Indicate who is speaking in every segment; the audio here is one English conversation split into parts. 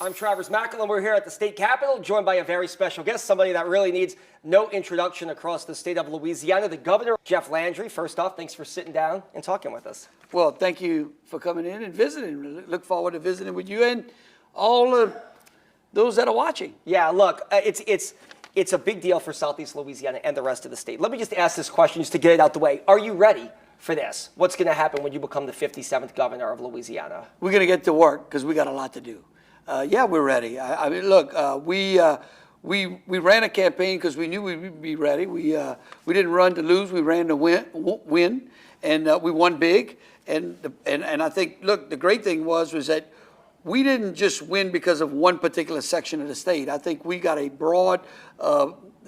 Speaker 1: I'm Travers Macklin. We're here at the state capitol, joined by a very special guest, somebody that really needs no introduction across the state of Louisiana, the governor, Jeff Landry. First off, thanks for sitting down and talking with us.
Speaker 2: Well, thank you for coming in and visiting. Look forward to visiting with you and all those that are watching.
Speaker 1: Yeah, look, it's a big deal for Southeast Louisiana and the rest of the state. Let me just ask this question just to get it out the way. Are you ready for this? What's going to happen when you become the 57th governor of Louisiana?
Speaker 2: We're going to get to work because we got a lot to do. Yeah, we're ready. I mean, look, we ran a campaign because we knew we'd be ready. We didn't run to lose. We ran to win, and we won big. And I think, look, the great thing was that we didn't just win because of one particular section of the state. I think we got a broad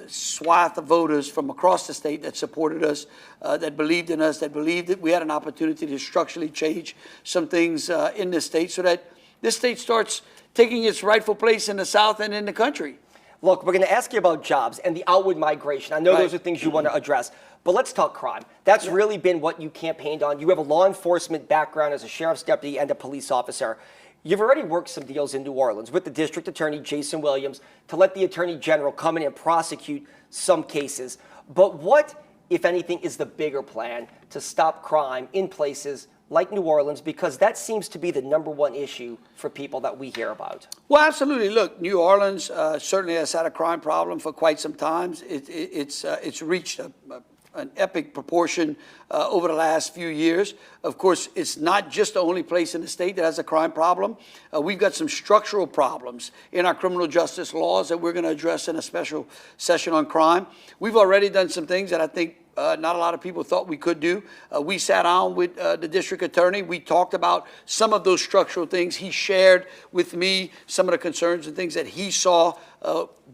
Speaker 2: swath of voters from across the state that supported us, that believed in us, that believed that we had an opportunity to structurally change some things in this state so that this state starts taking its rightful place in the South and in the country.
Speaker 1: Look, we're going to ask you about jobs and the outward migration. I know those are things you want to address, but let's talk crime. That's really been what you campaigned on. You have a law enforcement background as a sheriff's deputy and a police officer. You've already worked some deals in New Orleans with the district attorney, Jason Williams, to let the attorney general come in and prosecute some cases. But what, if anything, is the bigger plan to stop crime in places like New Orleans, because that seems to be the #1 issue for people that we hear about?
Speaker 2: Well, absolutely. Look, New Orleans certainly has had a crime problem for quite some time. It's reached an epic proportion over the last few years. Of course, it's not just the only place in the state that has a crime problem. We've got some structural problems in our criminal justice laws that we're going to address in a special session on crime. We've already done some things that I think not a lot of people thought we could do. We sat down with the district attorney. We talked about some of those structural things. He shared with me some of the concerns and things that he saw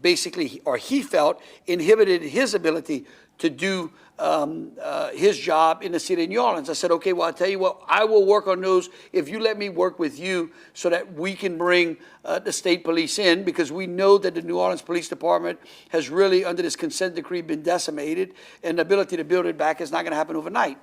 Speaker 2: basically, or he felt, inhibited his ability to do his job in the city of New Orleans. I said, okay, well, I'll tell you what, I will work on those if you let me work with you so that we can bring the state police in, because we know that the New Orleans Police Department has really, under this consent decree, been decimated, and the ability to build it back is not going to happen overnight.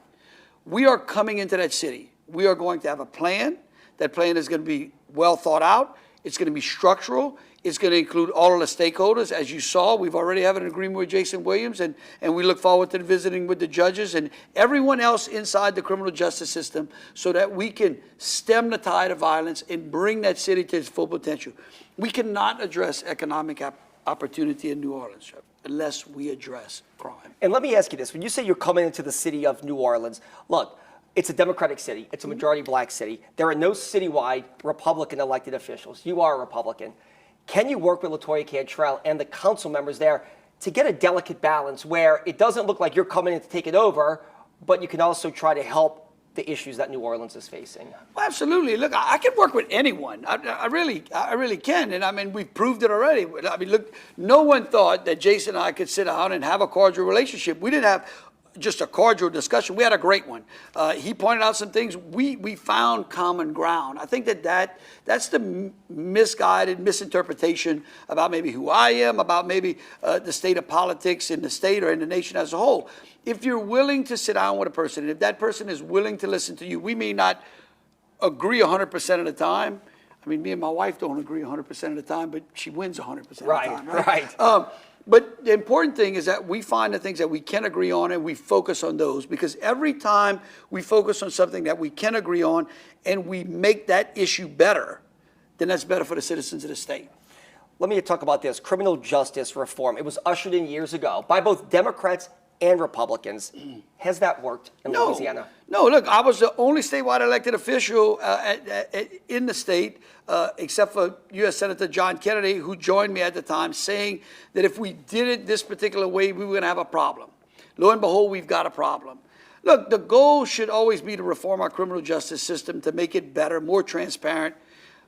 Speaker 2: We are coming into that city. We are going to have a plan. That plan is going to be well thought out. It's going to be structural. It's going to include all of the stakeholders. As you saw, we've already have an agreement with Jason Williams, and we look forward to visiting with the judges and everyone else inside the criminal justice system so that we can stem the tide of violence and bring that city to its full potential. We cannot address economic opportunity in New Orleans unless we address crime.
Speaker 1: And let me ask you this. When you say you're coming into the city of New Orleans, look, it's a Democratic city. It's a majority black city. There are no citywide Republican elected officials. You are a Republican. Can you work with LaToya Cantrell and the council members there to get a delicate balance where it doesn't look like you're coming in to take it over, but you can also try to help the issues that New Orleans is facing?
Speaker 2: Well, absolutely. Look, I can work with anyone. I really can. And I mean, we've proved it already. I mean, look, no one thought that Jason and I could sit down and have a cordial relationship. We didn't have just a cordial discussion. We had a great one. He pointed out some things. We found common ground. I think that's the misguided misinterpretation about maybe who I am, about maybe the state of politics in the state or in the nation as a whole. If you're willing to sit down with a person, and if that person is willing to listen to you, we may not agree 100% of the time. I mean, me and my wife don't agree 100% of the time, but she wins 100% of the time.
Speaker 1: Right.
Speaker 2: But the important thing is that we find the things that we can agree on and we focus on those, because every time we focus on something that we can agree on and we make that issue better, then that's better for the citizens of the state.
Speaker 1: Let me talk about this, criminal justice reform. It was ushered in years ago by both Democrats and Republicans. Has that worked in Louisiana?
Speaker 2: No, look, I was the only statewide elected official in the state, except for U.S. Senator John Kennedy, who joined me at the time, saying that if we did it this particular way, we were going to have a problem. Lo and behold, we've got a problem. Look, the goal should always be to reform our criminal justice system, to make it better, more transparent.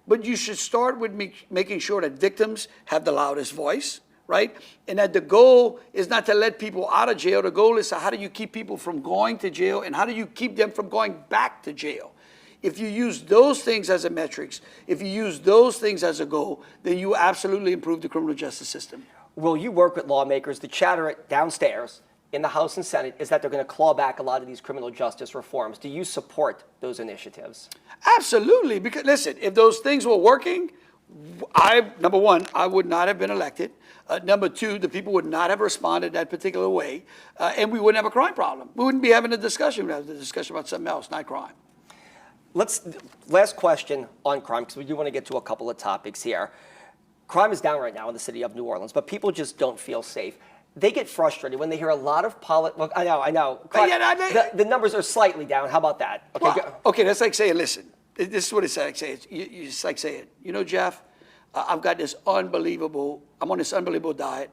Speaker 2: But you should start with making sure that victims have the loudest voice, right? And that the goal is not to let people out of jail. The goal is how do you keep people from going to jail, and how do you keep them from going back to jail? If you use those things as a metrics, if you use those things as a goal, then you absolutely improve the criminal justice system.
Speaker 1: Will you work with lawmakers? The chatter downstairs in the House and Senate is that they're going to claw back a lot of these criminal justice reforms. Do you support those initiatives?
Speaker 2: Absolutely. Because listen, if those things were working, number one, I would not have been elected. Number two, the people would not have responded that particular way, and we wouldn't have a crime problem. We wouldn't be having a discussion. We'd have a discussion about something else, not crime.
Speaker 1: Last question on crime, because we do want to get to a couple of topics here. Crime is down right now in the city of New Orleans, but people just don't feel safe. They get frustrated when they hear a lot of Look, I know. The numbers are slightly down. How about that? Okay,
Speaker 2: Well, okay, that's like saying, listen, this is what it's like saying. It's like saying, you know, Jeff, I'm on this unbelievable diet.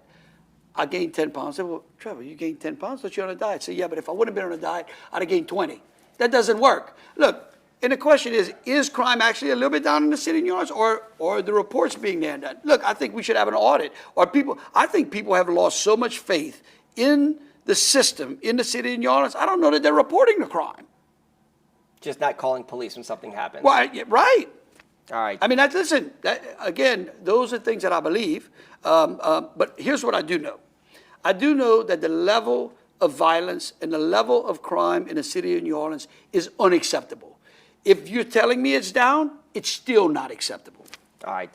Speaker 2: I gained 10 pounds. I said, well, Trevor, you gained 10 pounds, but you're on a diet. I said, yeah, but if I wouldn't have been on a diet, I'd have gained 20. That doesn't work. Look, and the question is crime actually a little bit down in the city of New Orleans, or the reports being there and done? Look, I think we should have an audit. I think people have lost so much faith in the system in the city of New Orleans, I don't know that they're reporting the crime.
Speaker 1: Just not calling police when something happens.
Speaker 2: Well, right.
Speaker 1: All right.
Speaker 2: I mean, again, those are things that I believe. But here's what I do know. I do know that the level of violence and the level of crime in the city of New Orleans is unacceptable. If you're telling me it's down, it's still not acceptable.
Speaker 1: All right.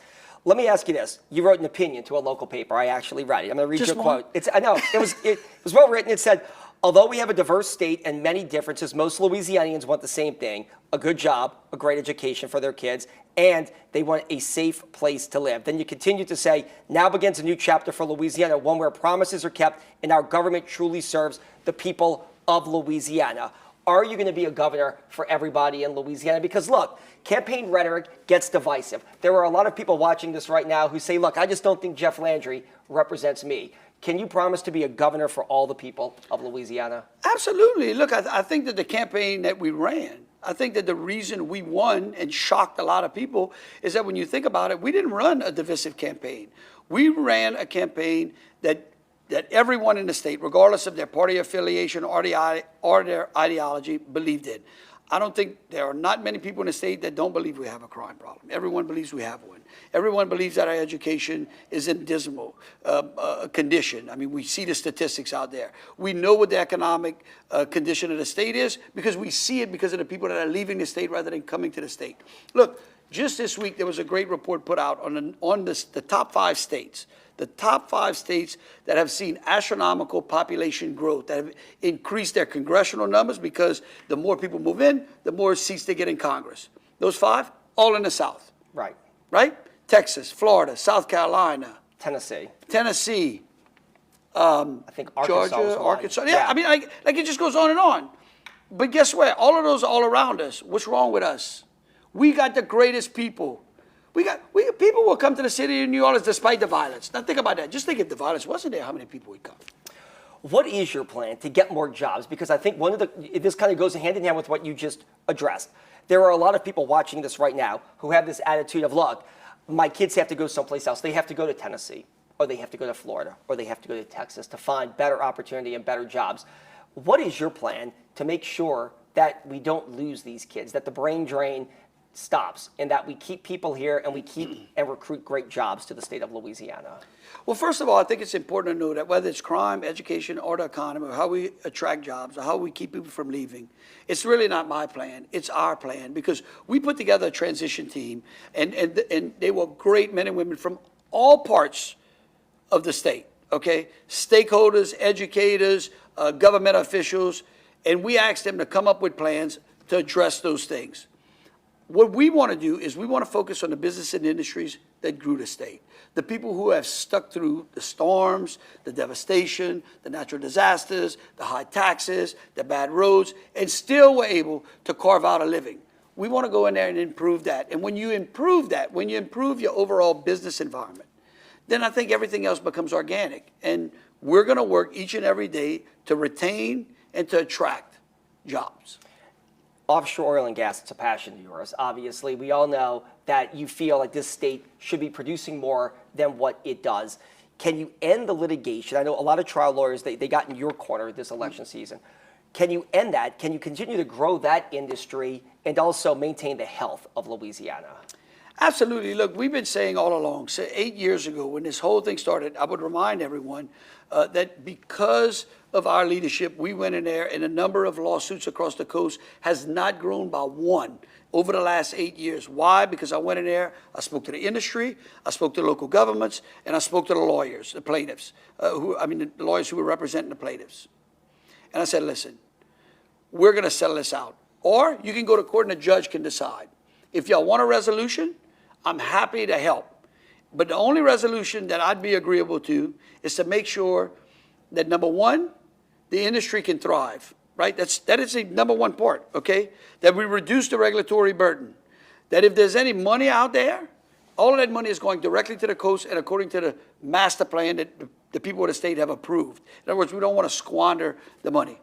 Speaker 1: Let me ask you this. You wrote an opinion to a local paper. I actually read it. I'm going to read
Speaker 2: Just
Speaker 1: your
Speaker 2: one?
Speaker 1: quote. I know. It was well written. It said, although we have a diverse state and many differences, most Louisianians want the same thing: a good job, a great education for their kids, and they want a safe place to live. Then you continue to say, now begins a new chapter for Louisiana, one where promises are kept and our government truly serves the people of Louisiana. Are you going to be a governor for everybody in Louisiana? Because look, campaign rhetoric gets divisive. There are a lot of people watching this right now who say, look, I just don't think Jeff Landry represents me. Can you promise to be a governor for all the people of Louisiana?
Speaker 2: Absolutely. Look, I think that the campaign that we ran, I think that the reason we won and shocked a lot of people is that when you think about it, we didn't run a divisive campaign. We ran a campaign that everyone in the state, regardless of their party affiliation or their ideology, believed in. I don't think there are not many people in the state that don't believe we have a crime problem. Everyone believes we have one. Everyone believes that our education is in dismal condition. I mean, we see the statistics out there. We know what the economic condition of the state is because we see it because of the people that are leaving the state rather than coming to the state. Look, just this week there was a great report put out on the top 5 states. The top 5 states that have seen astronomical population growth, that have increased their congressional numbers because the more people move in, the more seats they get in Congress. Those 5, all in the South.
Speaker 1: Right.
Speaker 2: Right? Texas, Florida, South Carolina.
Speaker 1: Tennessee.
Speaker 2: I
Speaker 1: think Arkansas was
Speaker 2: Georgia,
Speaker 1: one.
Speaker 2: Arkansas. Yeah, I mean, like it just goes on and on. But guess what? All of those are all around us. What's wrong with us? We got the greatest people. People will come to the city of New Orleans despite the violence. Now think about that. Just think if the violence wasn't there, how many people would come?
Speaker 1: What is your plan to get more jobs? Because I think this kind of goes hand in hand with what you just addressed. There are a lot of people watching this right now who have this attitude of, look, my kids have to go someplace else. They have to go to Tennessee, or they have to go to Florida, or they have to go to Texas to find better opportunity and better jobs. What is your plan to make sure that we don't lose these kids, that the brain drain stops, and that we keep people here and we keep and recruit great jobs to the state of Louisiana?
Speaker 2: Well, first of all, I think it's important to know that whether it's crime, education, or the economy, or how we attract jobs, or how we keep people from leaving, it's really not my plan. It's our plan because we put together a transition team, and they were great men and women from all parts of the state, okay? Stakeholders, educators, government officials, and we asked them to come up with plans to address those things. What we want to do is we want to focus on the business and industries that grew the state. The people who have stuck through the storms, the devastation, the natural disasters, the high taxes, the bad roads, and still were able to carve out a living. We want to go in there and improve that. And when you improve that, when you improve your overall business environment, then I think everything else becomes organic. And we're going to work each and every day to retain and to attract jobs.
Speaker 1: Offshore oil and gas, it's a passion of yours. Obviously, we all know that you feel like this state should be producing more than what it does. Can you end the litigation? I know a lot of trial lawyers, they got in your corner this election season. Can you end that? Can you continue to grow that industry and also maintain the health of Louisiana?
Speaker 2: Absolutely. Look, we've been saying all along, 8 years ago when this whole thing started, I would remind everyone that because of our leadership, we went in there and the number of lawsuits across the coast has not grown by one over the last 8 years. Why? Because I went in there, I spoke to the industry, I spoke to local governments, and I spoke to the lawyers, the plaintiffs, the lawyers who were representing the plaintiffs. And I said, listen, we're going to settle this out. Or you can go to court and the judge can decide. If y'all want a resolution, I'm happy to help. But the only resolution that I'd be agreeable to is to make sure that, number one, the industry can thrive, right? That is the number one part, okay? That we reduce the regulatory burden. That if there's any money out there, all of that money is going directly to the coast and according to the master plan that the people of the state have approved. In other words, we don't want to squander the money.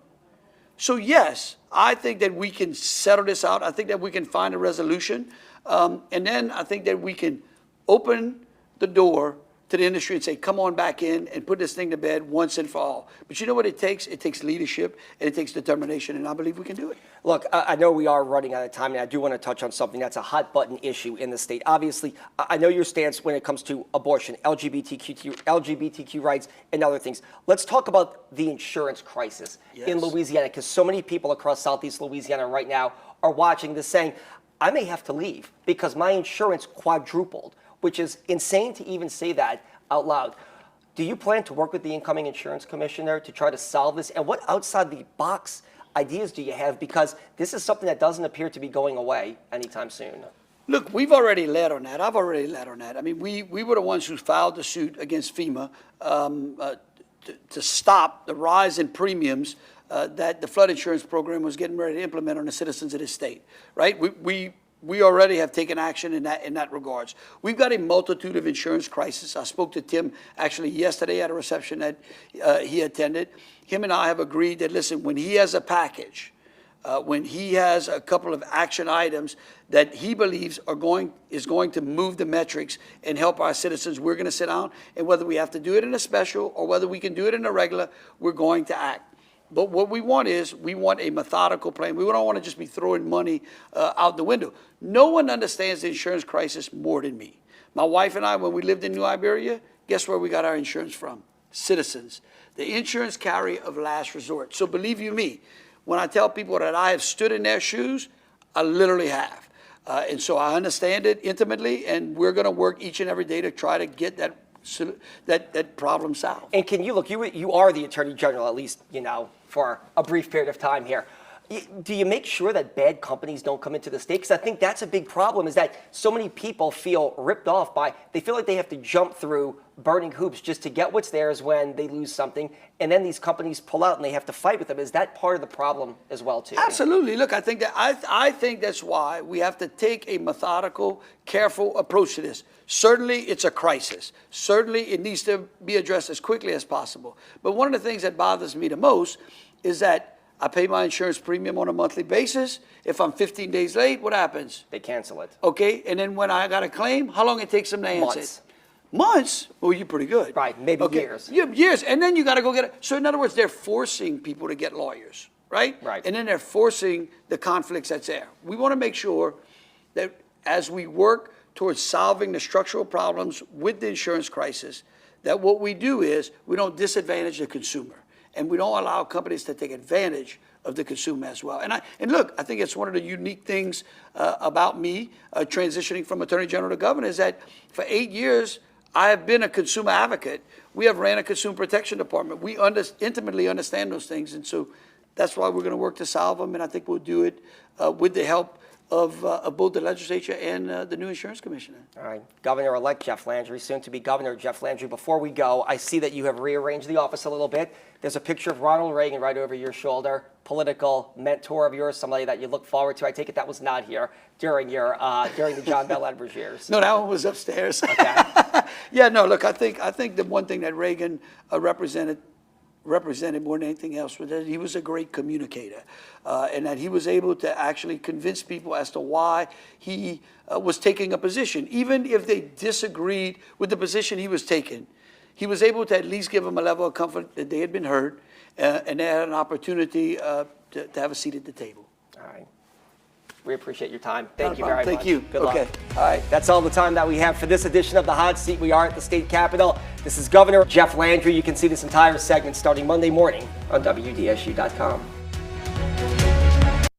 Speaker 2: So yes, I think that we can settle this out. I think that we can find a resolution. And then I think that we can open the door to the industry and say, come on back in and put this thing to bed once and for all. But you know what it takes? It takes leadership and it takes determination, and I believe we can do it.
Speaker 1: Look, I know we are running out of time, and I do want to touch on something that's a hot button issue in the state. Obviously, I know your stance when it comes to abortion, LGBTQ rights, and other things. Let's talk about the insurance crisis in Louisiana, because so many people across Southeast Louisiana right now are watching this saying, I may have to leave because my insurance quadrupled, which is insane to even say that out loud. Do you plan to work with the incoming insurance commissioner to try to solve this? And what outside the box ideas do you have? Because this is something that doesn't appear to be going away anytime soon.
Speaker 2: Look, we've already led on that. I've already led on that. I mean, we were the ones who filed the suit against FEMA to stop the rise in premiums that the flood insurance program was getting ready to implement on the citizens of this state, right? We already have taken action in that regards. We've got a multitude of insurance crises. I spoke to Tim actually yesterday at a reception that he attended. Him and I have agreed that, listen, when he has a package, when he has a couple of action items that he believes is going to move the metrics and help our citizens, we're going to sit down, and whether we have to do it in a special or whether we can do it in a regular, we're going to act. But what we want is, we want a methodical plan. We don't want to just be throwing money out the window. No one understands the insurance crisis more than me. My wife and I, when we lived in New Iberia, guess where we got our insurance from? Citizens. The insurance carrier of last resort. So believe you me, when I tell people that I have stood in their shoes, I literally have. And so I understand it intimately, and we're going to work each and every day to try to get that problem solved.
Speaker 1: And can you look, you are the Attorney General, at least, for a brief period of time here. Do you make sure that bad companies don't come into the state? Because I think that's a big problem, is that so many people feel ripped off they feel like they have to jump through burning hoops just to get what's theirs when they lose something, and then these companies pull out and they have to fight with them. Is that part of the problem as well, too?
Speaker 2: Absolutely. Look, I think that's why we have to take a methodical, careful approach to this. Certainly, it's a crisis. Certainly, it needs to be addressed as quickly as possible. But one of the things that bothers me the most is that I pay my insurance premium on a monthly basis. If I'm 15 days late, what happens?
Speaker 1: They cancel it.
Speaker 2: Okay, and then when I got a claim, how long it takes them to answer
Speaker 1: Months.
Speaker 2: it? Months? Well, you're pretty good.
Speaker 1: Right, maybe years.
Speaker 2: Yeah, years, and then you got to go get it. So in other words, they're forcing people to get lawyers, right?
Speaker 1: Right.
Speaker 2: And then they're forcing the conflicts that's there. We want to make sure that as we work towards solving the structural problems with the insurance crisis, that what we do is we don't disadvantage the consumer. And we don't allow companies to take advantage of the consumer as well. And look, I think it's one of the unique things about me transitioning from Attorney General to Governor is that for 8 years, I have been a consumer advocate. We have ran a consumer protection department. We intimately understand those things. And so that's why we're going to work to solve them. And I think we'll do it with the help of both the legislature and the new insurance commissioner.
Speaker 1: All right. Governor-elect Jeff Landry, soon to be Governor Jeff Landry. Before we go, I see that you have rearranged the office a little bit. There's a picture of Ronald Reagan right over your shoulder, political mentor of yours, somebody that you look forward to. I take it that was not here during the John Bel Edwards years.
Speaker 2: No, that one was upstairs.
Speaker 1: Okay.
Speaker 2: Yeah, no, look, I think the one thing that Reagan represented more than anything else was that he was a great communicator, and that he was able to actually convince people as to why he was taking a position. Even if they disagreed with the position he was taking, he was able to at least give them a level of comfort that they had been heard, and they had an opportunity to have a seat at the table.
Speaker 1: All right. We appreciate your time. Thank you
Speaker 2: Not a
Speaker 1: very
Speaker 2: problem.
Speaker 1: much.
Speaker 2: Thank you.
Speaker 1: Good luck.
Speaker 2: Okay.
Speaker 1: All right. That's all the time that we have for this edition of The Hot Seat. We are at the state capitol. This is Governor Jeff Landry. You can see this entire segment starting Monday morning on WDSU.com.